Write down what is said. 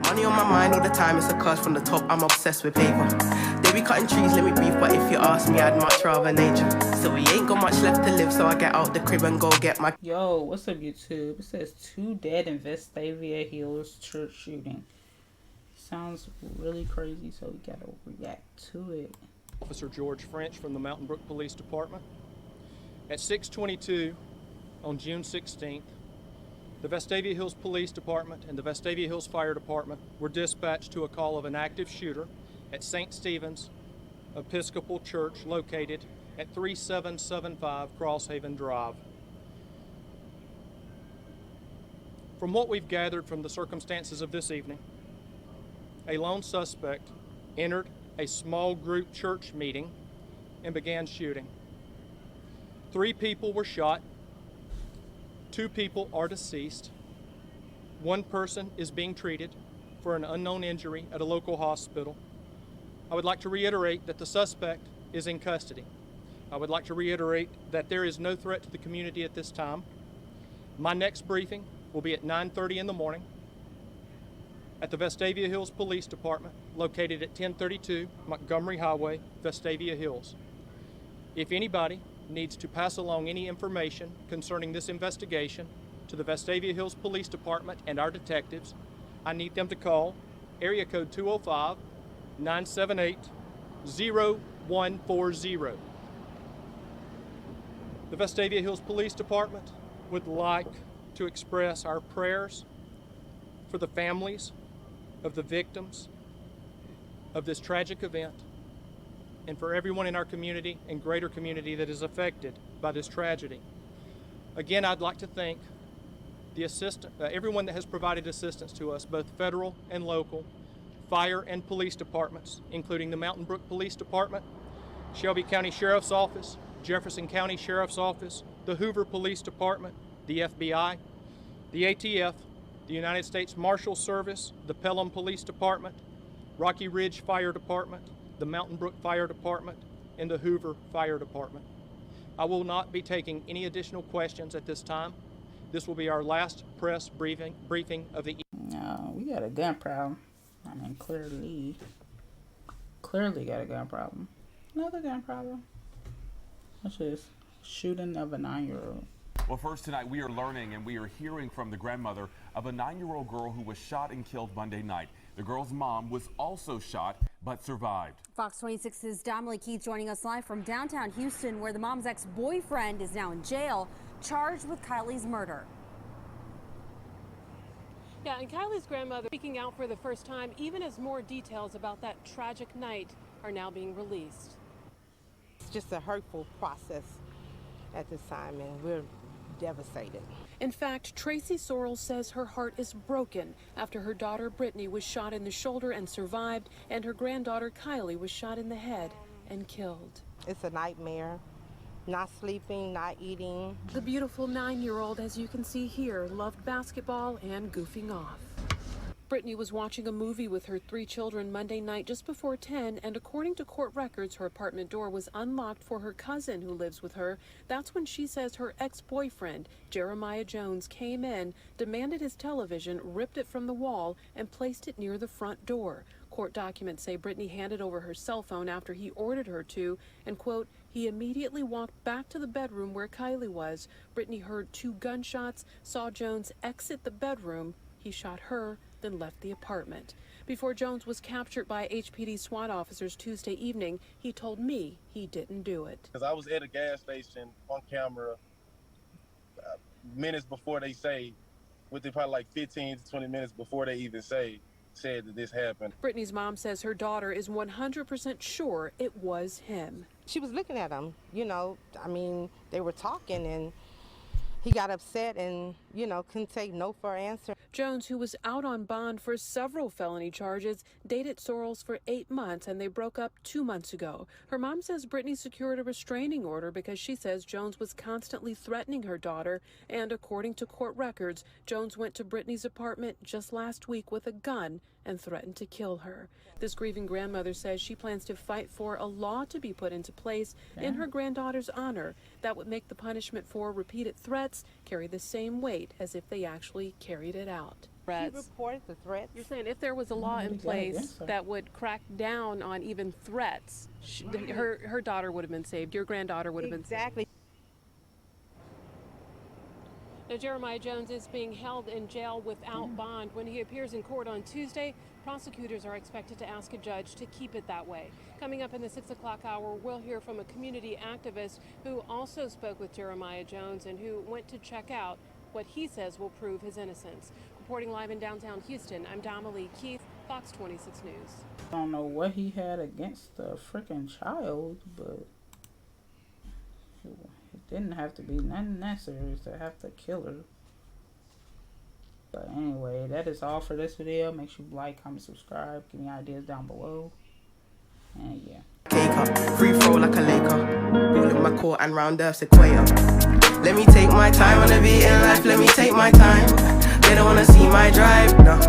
Money on my mind all the time, it's a curse from the top, I'm obsessed with paper. They be cutting trees, let me breathe, but if you ask me, I'd much rather nature. So we ain't got much left to live, so I get out the crib and go get my... Yo, what's up YouTube? It says 2 dead in Vestavia Hills church shooting. Sounds really crazy, so we gotta react to it. Officer George French from the Mountain Brook Police Department. At 6:22 on June 16th, the Vestavia Hills Police Department and the Vestavia Hills Fire Department were dispatched to a call of an active shooter at St. Stephen's Episcopal Church located at 3775 Crosshaven Drive. From what we've gathered from the circumstances of this evening, a lone suspect entered a small group church meeting and began shooting. 3 people were shot. 2 people are deceased. 1 person is being treated for an unknown injury at a local hospital. I would like to reiterate that the suspect is in custody. I would like to reiterate that there is no threat to the community at this time. My next briefing will be at 9:30 in the morning at the Vestavia Hills Police Department, located at 1032 Montgomery Highway, Vestavia Hills. If anybody needs to pass along any information concerning this investigation to the Vestavia Hills Police Department and our detectives, I need them to call area code 205-978-0140. The Vestavia Hills Police Department would like to express our prayers for the families of the victims of this tragic event and for everyone in our community and greater community that is affected by this tragedy. Again, I'd like to thank the everyone that has provided assistance to us, both federal and local, fire and police departments, including the Mountain Brook Police Department, Shelby County Sheriff's Office, Jefferson County Sheriff's Office, the Hoover Police Department, the FBI, the ATF, the United States Marshal Service, the Pelham Police Department, Rocky Ridge Fire Department, the Mountain Brook Fire Department, and the Hoover Fire Department. I will not be taking any additional questions at this time. This will be our last press briefing of the evening. No, we got a gun problem. I mean, clearly got a gun problem. Another gun problem. What's this? Shooting of a 9-year-old. Well, first tonight, we are learning and we are hearing from the grandmother of a 9-year-old girl who was shot and killed Monday night. The girl's mom was also shot, but survived. Fox 26's Dominique Keith joining us live from downtown Houston, where the mom's ex-boyfriend is now in jail, charged with Kylie's murder. Yeah, and Kylie's grandmother speaking out for the first time, even as more details about that tragic night are now being released. It's just a hurtful process at this time, and we're devastated. In fact, Tracy Sorrell says her heart is broken after her daughter Brittany was shot in the shoulder and survived, and her granddaughter Kylie was shot in the head and killed. It's a nightmare. Not sleeping, not eating. The beautiful 9-year-old, as you can see here, loved basketball and goofing off. Brittany was watching a movie with her 3 children Monday night just before 10, and according to court records, her apartment door was unlocked for her cousin who lives with her. That's when she says her ex-boyfriend, Jeremiah Jones, came in, demanded his television, ripped it from the wall, and placed it near the front door. Court documents say Brittany handed over her cell phone after he ordered her to, and, quote, he immediately walked back to the bedroom where Kylie was. Brittany heard 2 gunshots, saw Jones exit the bedroom. He shot her, then left the apartment. Before Jones was captured by HPD SWAT officers Tuesday evening, he told me he didn't do it. Because I was at a gas station on camera minutes before they say, within probably like 15 to 20 minutes before they even said that this happened. Brittany's mom says her daughter is 100% sure it was him. She was looking at him, you know, I mean, they were talking, and he got upset and, you know, couldn't take no for an answer. Jones, who was out on bond for several felony charges, dated Sorrells for 8 months, and they broke up 2 months ago. Her mom says Brittany secured a restraining order because she says Jones was constantly threatening her daughter, and according to court records, Jones went to Brittany's apartment just last week with a gun and threatened to kill her. This grieving grandmother says she plans to fight for a law to be put into place in her granddaughter's honor that would make the punishment for repeated threats carry the same weight as if they actually carried it out. She reported the threats. You're saying if there was a law in place that would crack down on even threats, her daughter would have been saved. Your granddaughter would have been saved. Exactly. Now, Jeremiah Jones is being held in jail without bond. When he appears in court on Tuesday, prosecutors are expected to ask a judge to keep it that way. Coming up in the 6 o'clock hour, we'll hear from a community activist who also spoke with Jeremiah Jones and who went to check out what he says will prove his innocence. Reporting live in downtown Houston, I'm Damalie Keith, Fox 26 News. I don't know what he had against the freaking child, but it didn't have to be nothing that serious to have to kill her. But anyway, that is all for this video. Make sure you like, comment, subscribe. Give me ideas down below. And yeah. Cake up, free throw like a Laker. Ball in my court and round Earth's equator. Let me take my time on the beat in life, let me take my time. They don't wanna see my drive, no.